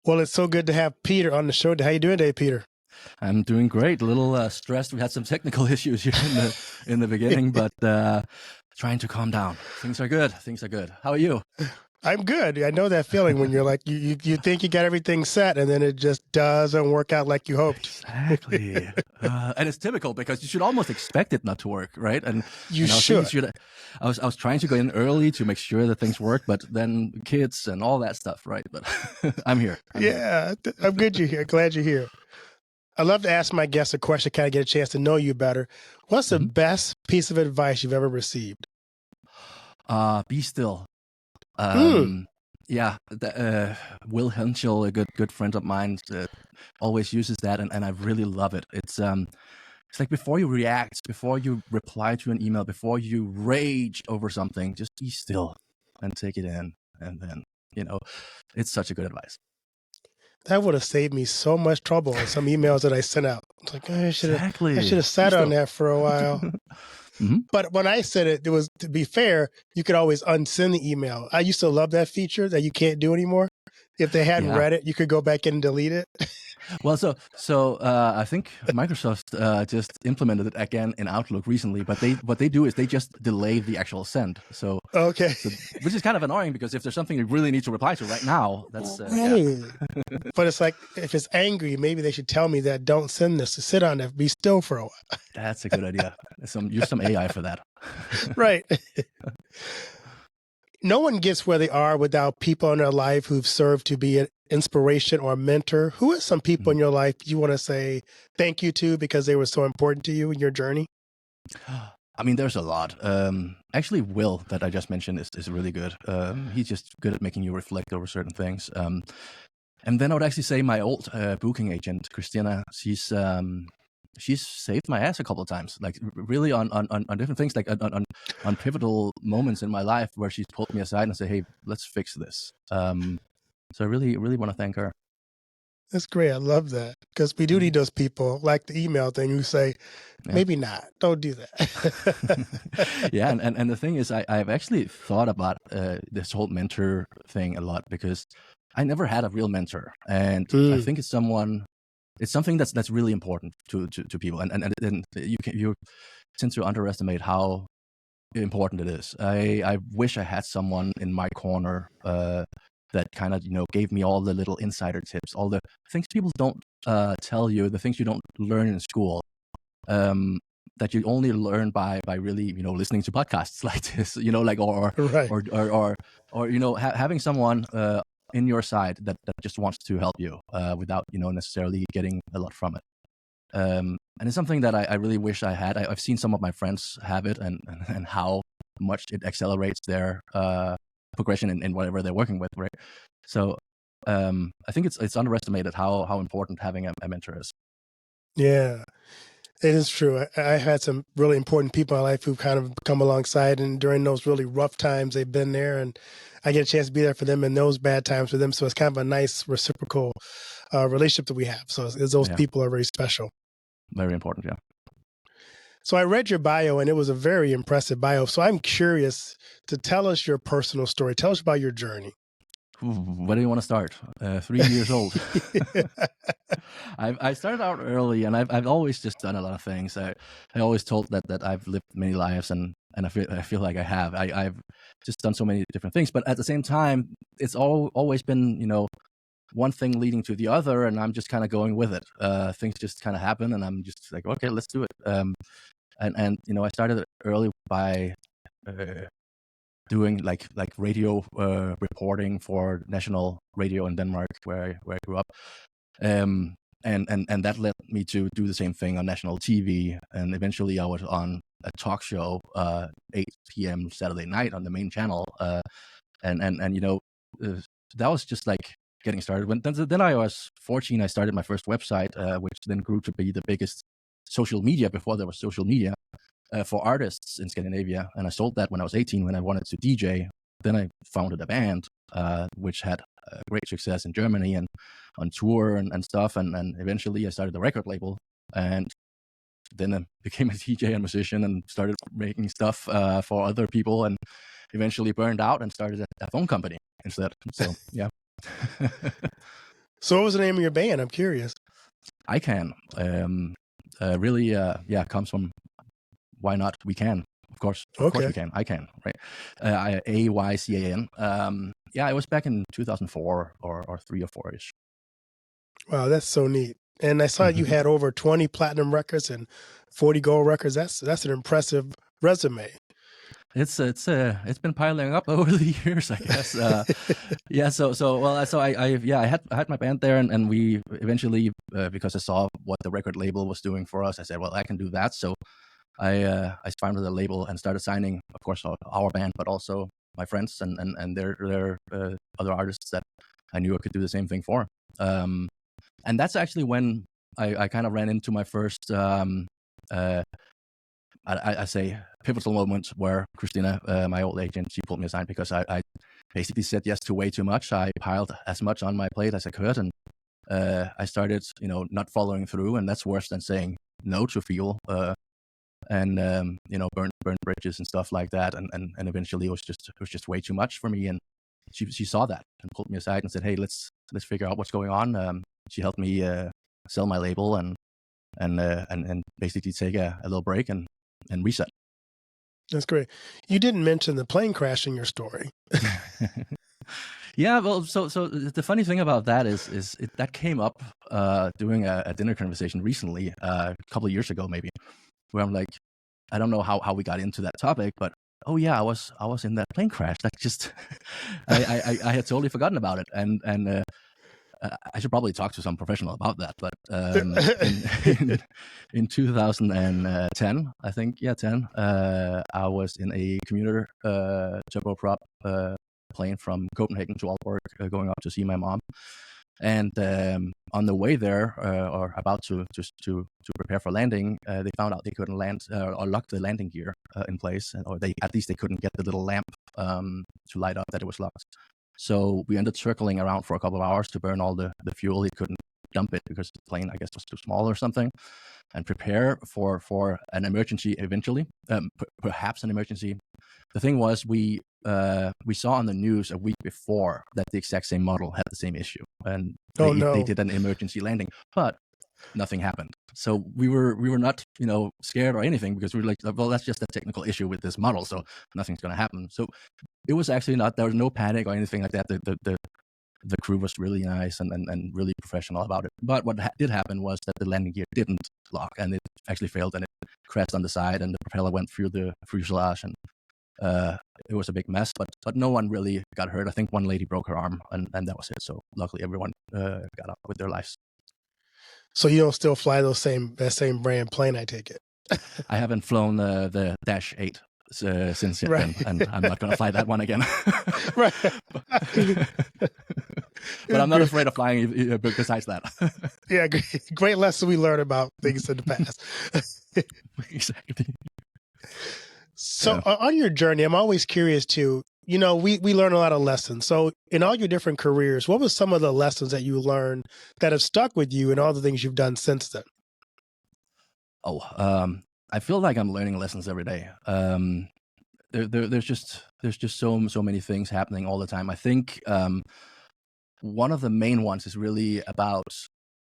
Well, it's so good to have Peter on the show. How you doing today, Peter? I'm doing great. A little stressed. We had some technical issues here in the beginning, but trying to calm down. Things are good. Things are good. How are you? I'm good. I know that feeling when you're like, you think you got everything set and then it just doesn't work out like you hoped. Exactly. And it's typical because you should almost expect it not to work, right? And You I was should. I was trying to go in early to make sure that things work, but then kids and all that stuff, right? But I'm here. I'm good you're here. Glad you're here. I love to ask my guests a question, kind of get a chance to know you better. What's the best piece of advice you've ever received? Be still. Hmm. Yeah, Will Henschel, a good friend of mine, always uses that, and I really love it. It's like before you react, before you reply to an email, before you rage over something, just be still and take it in, and then it's such a good advice. That would have saved me so much trouble on some emails that I sent out. It's like, I should have sat on that for a while. But when I said it, was, to be fair, you could always unsend the email. I used to love that feature that you can't do anymore. If they hadn't read it, you could go back in and delete it. Well, so I think Microsoft just implemented it again in Outlook recently, but what they do is they just delay the actual send. So okay, which is kind of annoying because if there's something you really need to reply to right now, that's right. But it's like if it's angry, maybe they should tell me that don't send this. To sit on that, be still for a while. That's a good idea. Use some AI for that. Right. No one gets where they are without people in their life who've served to be an inspiration or a mentor. Who are some people in your life you want to say thank you to because they were so important to you in your journey? I mean, there's a lot. Actually, Will, that I just mentioned, is really good. He's just good at making you reflect over certain things. And then I would actually say my old booking agent, Christina, she's saved my ass a couple of times, like really on different things, like on pivotal moments in my life where she's pulled me aside and said, "Hey, let's fix this." So I really want to thank her. That's great. I love that because we do need those people, like the email thing, who say, maybe not, don't do that. Yeah, and the thing is, I've actually thought about this whole mentor thing a lot because I never had a real mentor, and I think it's something that's really important to people, and you tend to underestimate how important it is. I wish I had someone in my corner that kind of gave me all the little insider tips, all the things people don't tell you, the things you don't learn in school, that you only learn by really listening to podcasts like this, or having someone in your side that just wants to help you without necessarily getting a lot from it. And it's something that I really wish I had. I've seen some of my friends have it, and how much it accelerates their progression in whatever they're working with, right? So I think it's underestimated how important having a mentor is. Yeah, it is true. I had some really important people in my life who've kind of come alongside, and during those really rough times, they've been there, and I get a chance to be there for them in those bad times for them. So it's kind of a nice reciprocal relationship that we have. So those people are very special. Very important, yeah. So I read your bio, and it was a very impressive bio. So I'm curious to tell us your personal story. Tell us about your journey. Where do you want to start? 3 years old. I started out early, and I've always just done a lot of things. I always told that I've lived many lives, and I feel like I have. I've just done so many different things, but at the same time, it's always been one thing leading to the other, and I'm just kind of going with it. Things just kind of happen, and I'm just like, okay, let's do it. And I started early by doing like radio reporting for national radio in Denmark, where I grew up, and that led me to do the same thing on national TV, and eventually I was on a talk show 8 p.m. Saturday night on the main channel, and that was just like getting started. Then I was 14, I started my first website, which then grew to be the biggest social media before there was social media for artists in Scandinavia. And I sold that when I was 18, when I wanted to DJ. Then I founded a band, which had great success in Germany and on tour and stuff. And eventually I started the record label, and then I became a DJ and musician and started making stuff for other people, and eventually burned out and started a phone company instead. So, yeah. So what was the name of your band? I'm curious. I Can. Really, comes from why not? We can. Of course we can. I can, right? AYCAN. It was back in 2004 or 3 or 4-ish. Wow, that's so neat. And I saw you had over 20 platinum records and 40 gold records. That's an impressive resume. It's been piling up over the years, I guess. I had my band there, and we eventually, because I saw what the record label was doing for us, I said, well, I can do that. So I founded the label and started signing, of course, our band, but also my friends and their other artists that I knew I could do the same thing for. And that's actually when I kind of ran into my first I say pivotal moment where Christina, my old agent, she pulled me aside because I basically said yes to way too much. I piled as much on my plate as I could, and I started, not following through, and that's worse than saying no to feel, and burn bridges and stuff like that. And eventually, it was just way too much for me, and she saw that and pulled me aside and said, "Hey, let's figure out what's going on." She helped me sell my label and basically take a little break and reset. That's great. You didn't mention the plane crash in your story. Yeah, well, so the funny thing about that is that came up during a dinner conversation recently, a couple of years ago maybe, where I'm like, I don't know how we got into that topic, but oh yeah, I was in that plane crash. That just I had totally forgotten about it, and I should probably talk to some professional about that. But in 2010, I think, 10, I was in a commuter turboprop plane from Copenhagen to Aalborg, going up to see my mom. And on the way there, or about to prepare for landing, they found out they couldn't land or lock the landing gear in place, or at least they couldn't get the little lamp to light up that it was locked. So we ended up circling around for a couple of hours to burn all the fuel. He couldn't dump it because the plane, I guess, was too small or something, and prepare for an emergency eventually, perhaps an emergency. The thing was, we saw on the news a week before that the exact same model had the same issue, and they did an emergency landing, but nothing happened. So we were not, scared or anything, because we were like, well, that's just a technical issue with this model, so nothing's going to happen. So it was actually not, there was no panic or anything like that. The crew was really nice and really professional about it. But what did happen was that the landing gear didn't lock, and it actually failed, and it crashed on the side, and the propeller went through the fuselage, and it was a big mess. But no one really got hurt. I think one lady broke her arm, and that was it. So luckily, everyone got up with their lives. So you don't still fly that same brand plane, I take it? I haven't flown the Dash 8 since then, and I'm not going to fly that one again. Right. But I'm not afraid of flying besides that. Yeah, great lesson we learned about things in the past. Exactly. So on your journey, I'm always curious too, we learn a lot of lessons. So in all your different careers, what was some of the lessons that you learned that have stuck with you and all the things you've done since then? I feel like I'm learning lessons every day. There's just so many things happening all the time. I think one of the main ones is really about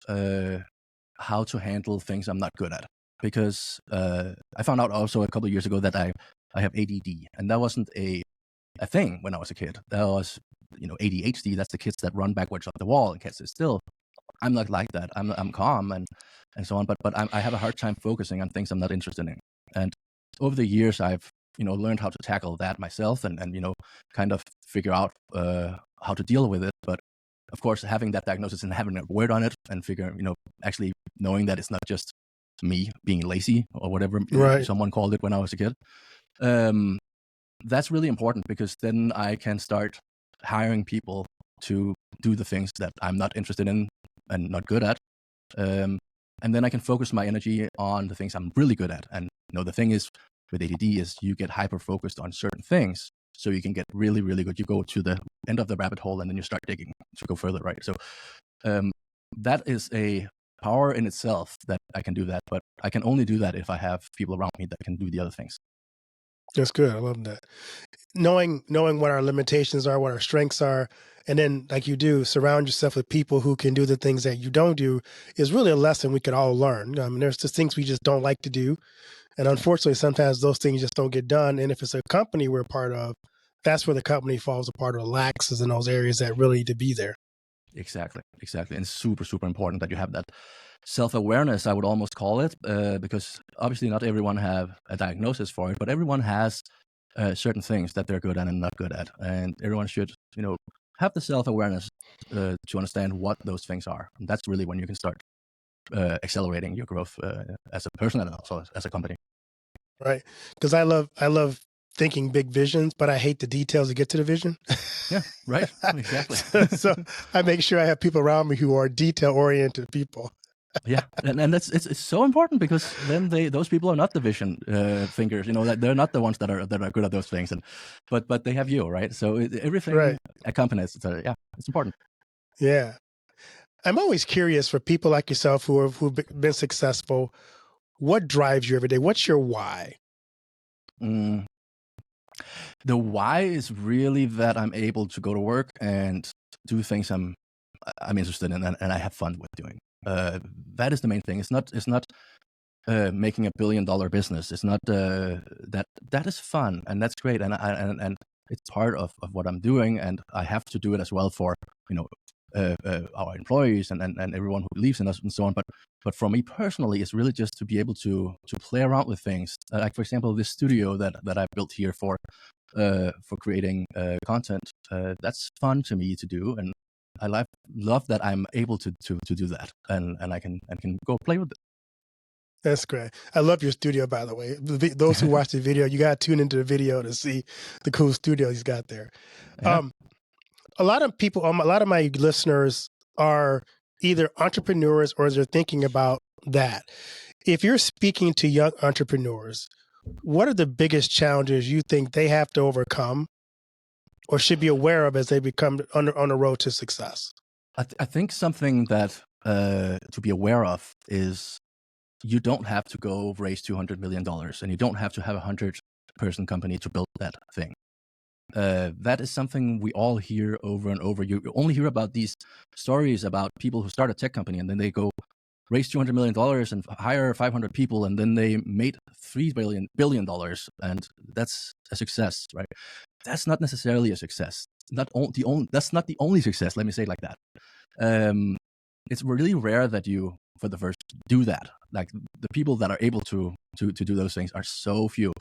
how to handle things I'm not good at. Because I found out also a couple of years ago that I have ADD, and that wasn't a thing when I was a kid. That was, ADHD. That's the kids that run backwards up the wall and can't sit still. I'm not like that. I'm calm and so on. But I have a hard time focusing on things I'm not interested in. And over the years, I've learned how to tackle that myself and kind of figure out how to deal with it. But of course, having that diagnosis and having a word on it and actually knowing that it's not just me being lazy or whatever someone called it when I was a kid. That's really important, because then I can start hiring people to do the things that I'm not interested in and not good at. And then I can focus my energy on the things I'm really good at. And the thing is with ADD is you get hyper focused on certain things, so you can get really, really good. You go to the end of the rabbit hole and then you start digging to go further, right? So that is a power in itself, that I can do that, but I can only do that if I have people around me that can do the other things. That's good. I love that. Knowing what our limitations are, what our strengths are, and then, like you do, surround yourself with people who can do the things that you don't do is really a lesson we could all learn. I mean, there's just things we just don't like to do. And unfortunately, sometimes those things just don't get done. And if it's a company we're part of, that's where the company falls apart or laxes in those areas that really need to be there. Exactly. And it's super, super important that you have that self-awareness, I would almost call it, because obviously not everyone have a diagnosis for it, but everyone has certain things that they're good at and not good at. And everyone should, have the self-awareness to understand what those things are. And that's really when you can start accelerating your growth as a person and also as a company. Right. Because I love thinking big visions, but I hate the details to get to the vision. Yeah, right. Exactly. So I make sure I have people around me who are detail-oriented people. Yeah, and it's so important, because then those people are not the vision thinkers. That they're not the ones that are good at those things, but they have you, right? So everything accompanies. So yeah, it's important. Yeah, I'm always curious for people like yourself who've been successful. What drives you every day? What's your why? The why is really that I'm able to go to work and do things I'm interested in and I have fun with doing. That is the main thing. It's not making $1 billion business. It's not that is fun and that's great and it's part of what I'm doing, and I have to do it as well for our employees and everyone who believes in us and so on. But for me personally, it's really just to be able to play around with things. Like for example, this studio that I built here for creating content. That's fun to me to do, and I love that I'm able to do that, and I can go play with it. That's great. I love your studio, by the way. Those who watch the video, you got to tune into the video to see the cool studio he's got there. Yeah. A lot of people, a lot of my listeners are either entrepreneurs or they're thinking about that. If you're speaking to young entrepreneurs, what are the biggest challenges you think they have to overcome or should be aware of as they become on the road to success? I think something that to be aware of is you don't have to go raise $200 million, and you don't have to have a 100-person company to build that thing. That is something we all hear over and over. You only hear about these stories about people who start a tech company and then they go raise $200 million and hire 500 people, and then they made $3 billion, and that's a success, right? That's not necessarily a success. That's not the only success. Let me say it like that. It's really rare that you, for the first, do that. Like the people that are able to do those things are so few.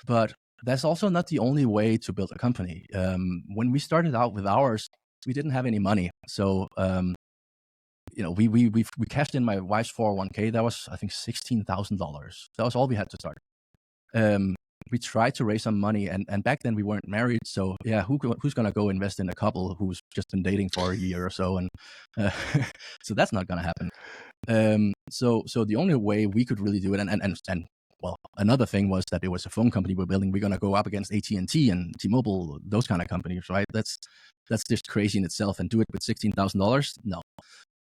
But that's also not the only way to build a company. When we started out with ours, we didn't have any money, so we cashed in my wife's 401k. That was, I think, $16,000. That was all we had to start. We tried to raise some money, and back then we weren't married, so yeah, who's gonna go invest in a couple who's just been dating for a year or so, and so that's not gonna happen. So the only way we could really do it, and well, another thing was that it was a phone company we're building. We're gonna go up against AT&T and T-Mobile, those kind of companies, right? That's just crazy in itself, and do it with $16,000? No.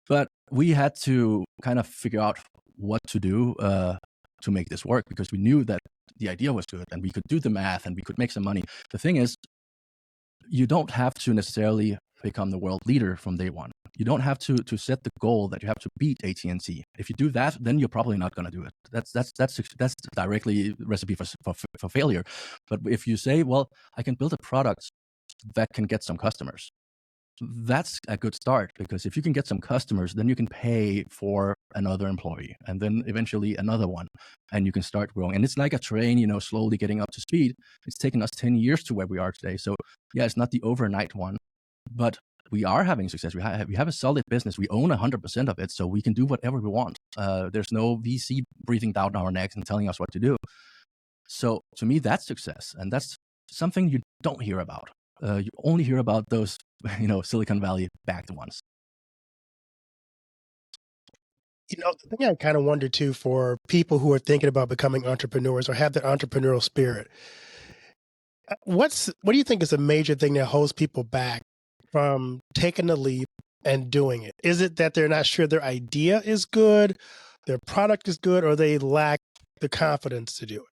But we had to kind of figure out what to do to make this work, because we knew that the idea was good and we could do the math and we could make some money. The thing is, you don't have to necessarily become the world leader from day one. You don't have to set the goal that you have to beat AT&T. If you do that, then you're probably not going to do it. That's directly recipe for failure. But if you say, well, I can build a product that can get some customers, that's a good start, because if you can get some customers, then you can pay for another employee and then eventually another one, and you can start growing. And it's like a train, slowly getting up to speed. It's taken us 10 years to where we are today. So yeah, it's not the overnight one, but we are having success. We have a solid business. We own 100% of it, so we can do whatever we want. There's no VC breathing down our necks and telling us what to do. So to me, that's success, and that's something you don't hear about. You only hear about those, Silicon Valley backed ones. The thing I kind of wonder too, for people who are thinking about becoming entrepreneurs or have that entrepreneurial spirit, what do you think is a major thing that holds people back from taking the leap and doing it? Is it that they're not sure their idea is good, their product is good, or they lack the confidence to do it?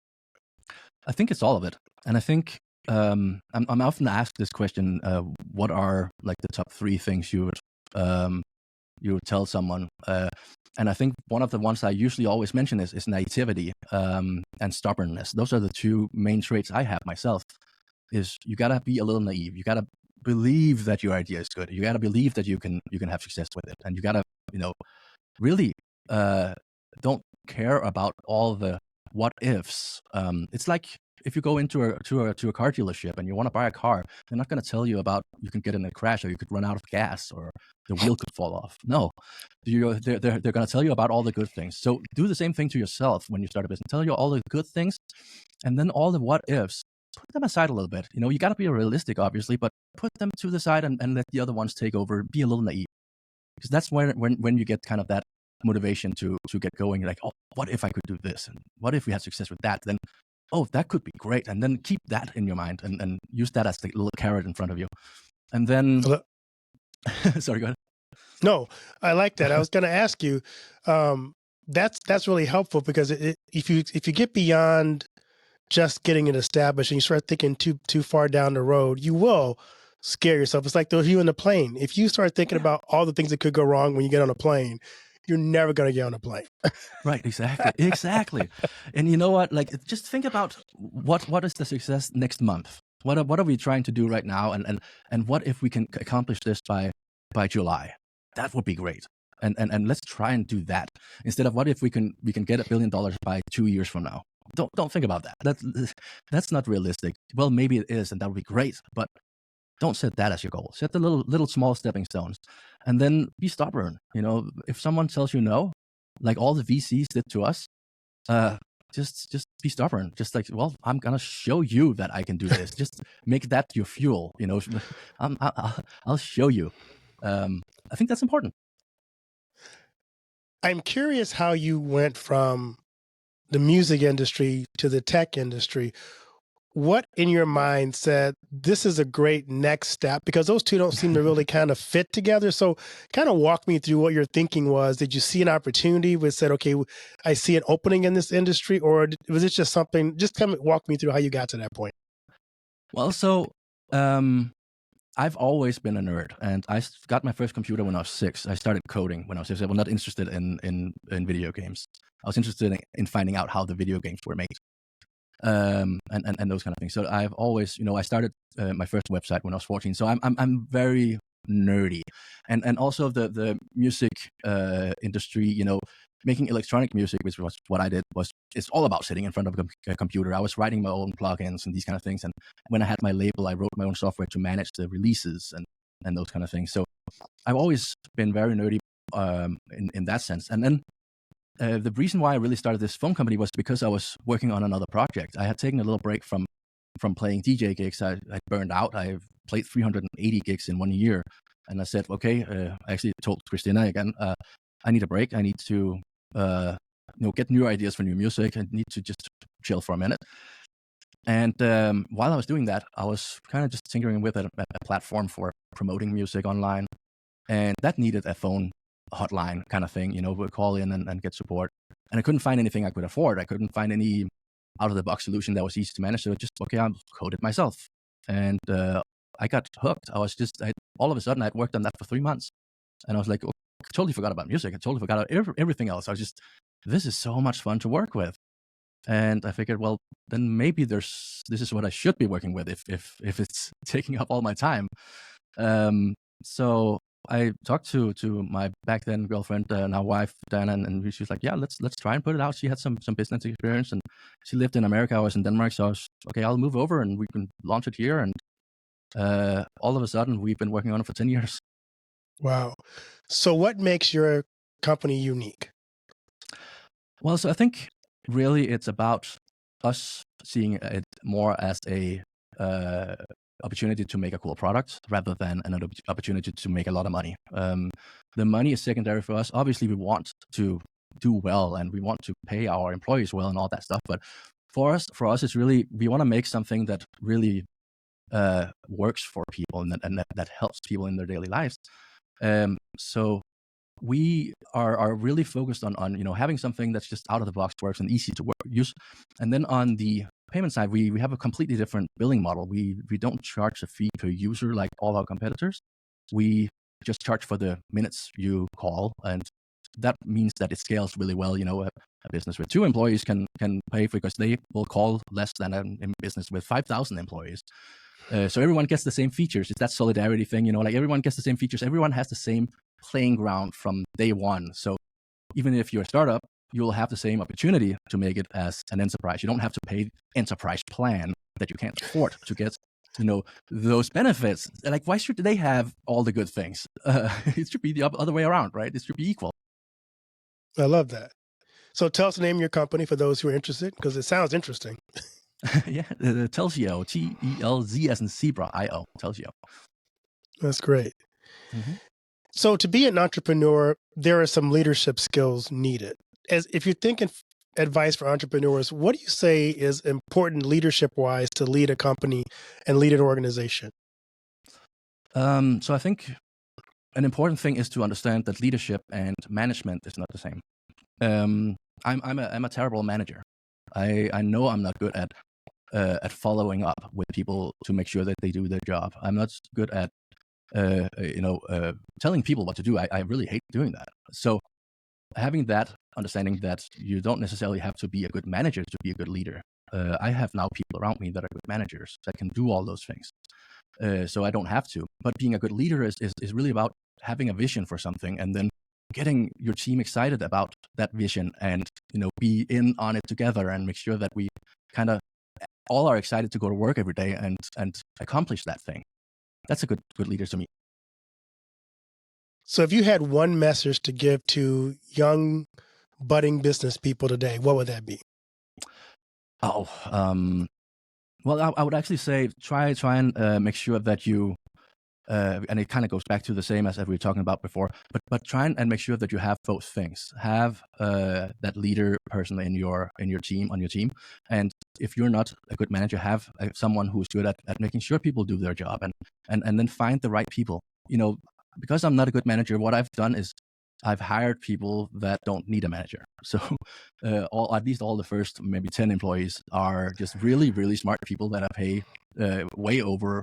I think it's all of it. And I think I'm often asked this question, what are like the top 3 things you would tell someone? And I think one of the ones I usually always mention is naivety and stubbornness. Those are the 2 main traits I have myself. Is you gotta be a little naive. You gotta believe that your idea is good. You gotta believe that you can have success with it, and you gotta really don't care about all the what ifs. It's like if you go into a car dealership and you want to buy a car, they're not going to tell you about you can get in a crash or you could run out of gas or the wheel could fall off. No, they're going to tell you about all the good things. So do the same thing to yourself when you start a business. Tell you all the good things, and then all the what ifs, put them aside a little bit. You got to be realistic, obviously, but put them to the side and let the other ones take over. Be a little naive, because that's when you get kind of that motivation to get going. Like, oh, what if I could do this? And what if we had success with that? Then, oh, that could be great. And then keep that in your mind and use that as the little carrot in front of you. And then, sorry, go ahead. No, I like that. I was going to ask you, that's really helpful, because if you get beyond just getting it established and you start thinking too far down the road, you will scare yourself. It's like you in the plane. If you start thinking about all the things that could go wrong when you get on a plane, you're never going to get on a plane. Right, exactly. And you know what? Like, just think about what is the success next month? What are we trying to do right now? And what if we can accomplish this by July? That would be great. And let's try and do that instead of what if we can get $1 billion by 2 years from now. Don't think about that. That's not realistic. Well, maybe it is, and that would be great, but don't set that as your goal. Set the little small stepping stones, and then be stubborn. If someone tells you no, like all the VCs did to us, just be stubborn. Just like, well, I'm gonna show you that I can do this. Just make that your fuel. I'll show you. I think that's important. I'm curious how you went from the music industry to the tech industry. What in your mind said this is a great next step? Because those two don't seem to really kind of fit together. So kind of walk me through what your thinking was. Did you see an opportunity where said, okay, I see an opening in this industry, or was it just something? Just come walk me through how you got to that point. Well, so I've always been a nerd, and I got my first computer when I was 6. I started coding when I was 6. I was not interested in video games. I was interested in finding out how the video games were made, and those kind of things. So I've always, I started my first website when I was 14. So I'm very nerdy, and also the music industry. Making electronic music, which was what I did, it's all about sitting in front of a computer. I was writing my own plugins and these kind of things. And when I had my label, I wrote my own software to manage the releases and those kind of things. So I've always been very nerdy in that sense. And then the reason why I really started this phone company was because I was working on another project. I had taken a little break from playing DJ gigs. I burned out. I played 380 gigs in 1 year. And I said, okay, I actually told Christina again, I need a break. I need to get new ideas for new music. I need to just chill for a minute. And while I was doing that, I was kind of just tinkering with a platform for promoting music online. And that needed a phone hotline kind of thing, we'd call in and get support. And I couldn't find anything I could afford. I couldn't find any out-of-the-box solution that was easy to manage. So I'll code it myself. And I got hooked. All of a sudden, I'd worked on that for 3 months. And I was like, I totally forgot about music. I totally forgot about everything else. I was this is so much fun to work with. And I figured, well, then maybe this is what I should be working with if it's taking up all my time. So I talked to my back then girlfriend, now wife, Dana, and she was like, yeah, let's try and put it out. She had some business experience, and she lived in America. I was in Denmark, so I was, okay, I'll move over and we can launch it here. And all of a sudden, we've been working on it for 10 years. Wow. So what makes your company unique? Well, so I think really it's about us seeing it more as a opportunity to make a cool product rather than an opportunity to make a lot of money. The money is secondary for us. Obviously, we want to do well and we want to pay our employees well and all that stuff. But for us, it's really, we want to make something that really works for people and that helps people in their daily lives. So we are really focused on having something that's just out of the box, works and easy to use. And then on the payment side, we have a completely different billing model. We don't charge a fee per user like all our competitors. We just charge for the minutes you call, and that means that it scales really well. A business with 2 employees can pay because they will call less than a business with 5,000 employees. So everyone gets the same features. It's that solidarity thing, like everyone gets the same features. Everyone has the same playing ground from day one. So even if you're a startup, you'll have the same opportunity to make it as an enterprise. You don't have to pay enterprise plan that you can't afford to get, those benefits. Like, why should they have all the good things? It should be the other way around, right? It should be equal. I love that. So tell us the name of your company for those who are interested, because it sounds interesting. Yeah, Telsio, Telz as in zebra, IO, Telsio. That's great. Mm-hmm. So to be an entrepreneur, there are some leadership skills needed. As if you're thinking advice for entrepreneurs, what do you say is important leadership-wise to lead a company and lead an organization? So I think an important thing is to understand that leadership and management is not the same. I'm a terrible manager. I know I'm not good at following up with people to make sure that they do their job. I'm not good at telling people what to do. I really hate doing that. So having that understanding that you don't necessarily have to be a good manager to be a good leader. I have now people around me that are good managers that can do all those things. So I don't have to. But being a good leader is really about having a vision for something and then getting your team excited about that vision and, be in on it together and make sure that we kind of all are excited to go to work every day and accomplish that thing. That's a good leader to me. So if you had one message to give to young budding business people today, what would that be? Well, I would actually say try and make sure that you, and it kind of goes back to the same as we were talking about before, but try and make sure that you have both things. Have that leader person in your team, on your team, and if you're not a good manager, have someone who's good at making sure people do their job, and then find the right people. Because I'm not a good manager, what I've done is I've hired people that don't need a manager. So at least all the first maybe 10 employees are just really, really smart people that I pay way over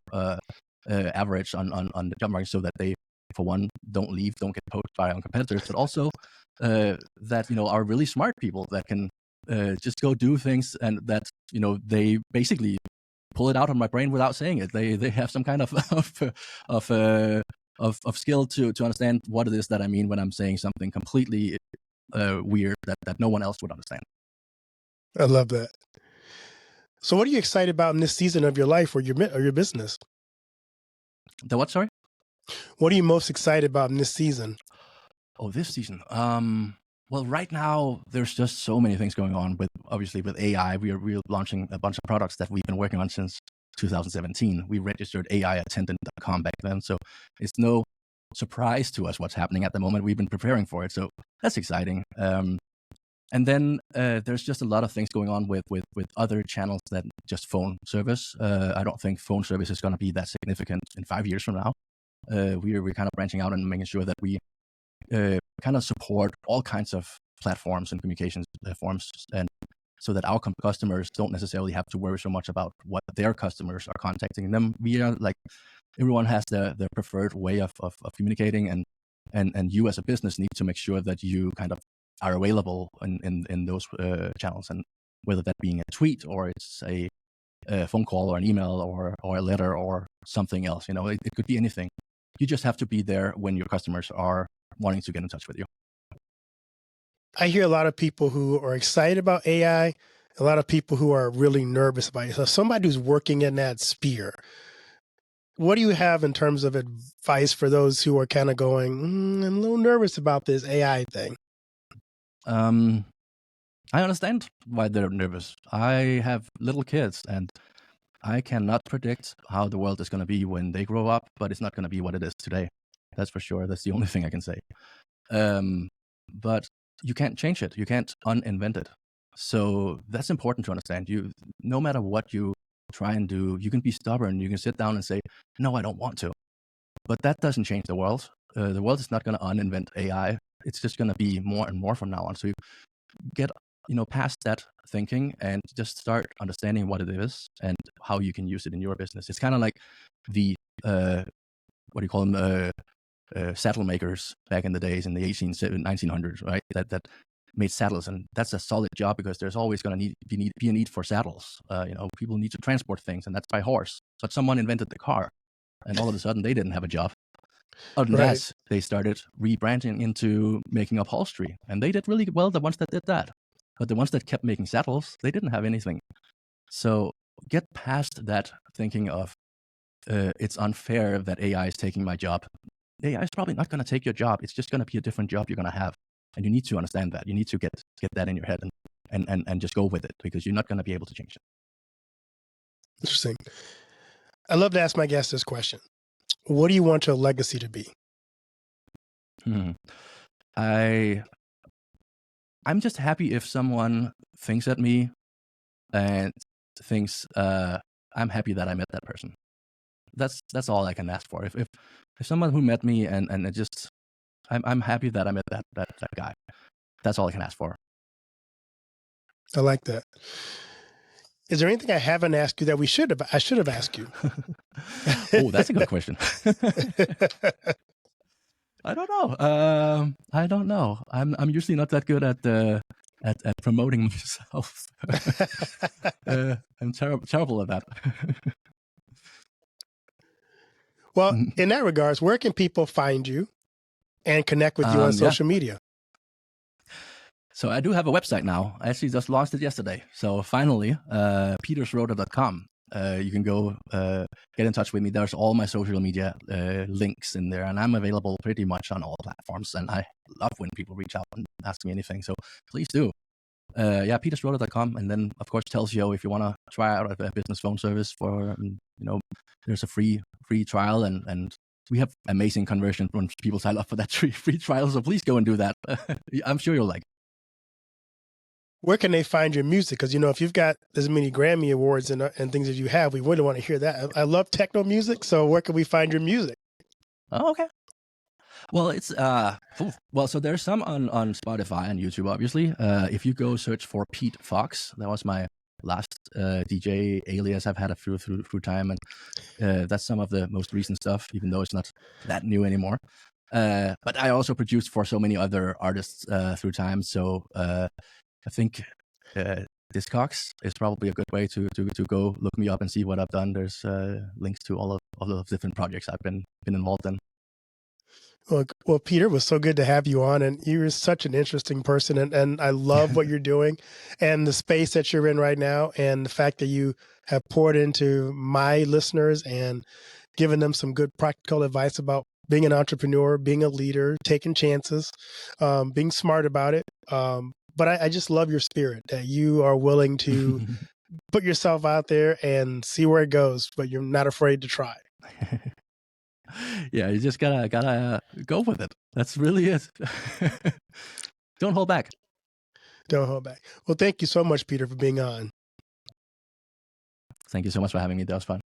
average on the job market, so that they, for one, don't leave, don't get poached by our competitors, but also that are really smart people that can just go do things, and that they basically pull it out of my brain without saying it. They have some kind of skill to understand what it is that I mean when I'm saying something completely weird that no one else would understand. I love that. So what are you excited about in this season of your life or your business? The what, sorry? What are you most excited about in this season? Oh, this season. Well, right now there's just so many things going on with AI. We're launching a bunch of products that we've been working on since 2017. We registered AI-attendant.com back then, so it's no surprise to us what's happening at the moment. We've been preparing for it, so that's exciting. And then there's just a lot of things going on with other channels than just phone service. I don't think phone service is going to be that significant in 5 years from now. We're kind of branching out and making sure that we kind of support all kinds of platforms and communications forms, and so that our customers don't necessarily have to worry so much about what their customers are contacting them. We are like, everyone has their preferred way of communicating, and you as a business need to make sure that you kind of are available in those channels, and whether that being a tweet or it's a phone call or an email or a letter or something else. It could be anything. You just have to be there when your customers are wanting to get in touch with you. I hear a lot of people who are excited about AI, a lot of people who are really nervous about it. So somebody who's working in that sphere, what do you have in terms of advice for those who are kind of going, I'm a little nervous about this AI thing? I understand why they're nervous. I have little kids, and I cannot predict how the world is going to be when they grow up, but it's not going to be what it is today. That's for sure. That's the only thing I can say. But you can't change it. You can't uninvent it. So that's important to understand. No matter what you try and do, you can be stubborn. You can sit down and say, no, I don't want to. But that doesn't change the world. The world is not going to uninvent AI. It's just going to be more and more from now on. So you get past that thinking and just start understanding what it is and how you can use it in your business. It's kind of like the what do you call them? Saddle makers back in the days in the 1900s, right? That made saddles, and that's a solid job because there's always going to be a need for saddles. People need to transport things, and that's by horse. But someone invented the car, and all of a sudden they didn't have a job. Unless they started rebranding into making upholstery, and they did really well, the ones that did that. But the ones that kept making saddles, they didn't have anything. So get past that thinking of it's unfair that AI is taking my job. AI is probably not going to take your job. It's just going to be a different job you're going to have. And you need to understand that. You need to get that in your head and just go with it, because you're not going to be able to change it. Interesting. I love to ask my guests this question. What do you want your legacy to be? I'm just happy if someone thinks at me and thinks I'm happy that I met that person. That's all I can ask for. If someone who met me and it just I'm happy that I met that guy. That's all I can ask for. I like that. Is there anything I haven't asked you that I should have asked you? Oh, that's a good question. I don't know. I'm usually not that good at promoting myself. I'm terrible at that. Well, in that regards, where can people find you and connect with you on social media? So I do have a website now. I actually just launched it yesterday. So finally, peterschroeder.com. You can go get in touch with me. There's all my social media links in there, and I'm available pretty much on all platforms. And I love when people reach out and ask me anything. So please do. peterschroeder.com, and then of course Telsio if you want to try out a business phone service for there's a free trial, and we have amazing conversion when people sign up for that free trial. So please go and do that. I'm sure you'll like it. Where can they find your music? Because, if you've got as many Grammy Awards and things as you have, we really want to hear that. I love techno music. So where can we find your music? Oh, okay. Well, it's so there's some on Spotify and YouTube, obviously. If you go search for Pete Fox, that was my last DJ alias I've had through time, and that's some of the most recent stuff, even though it's not that new anymore. But I also produced for so many other artists through time, so I think Discogs is probably a good way to go look me up and see what I've done. There's links to all of the different projects I've been involved in. Well, Peter, it was so good to have you on, and you're such an interesting person, and I love what you're doing and the space that you're in right now, and the fact that you have poured into my listeners and given them some good practical advice about being an entrepreneur, being a leader, taking chances, being smart about it. But I just love your spirit, that you are willing to put yourself out there and see where it goes, but you're not afraid to try. Yeah, you just gotta go with it. That's really it. Don't hold back. Don't hold back. Well, thank you so much, Peter, for being on. Thank you so much for having me. That was fun.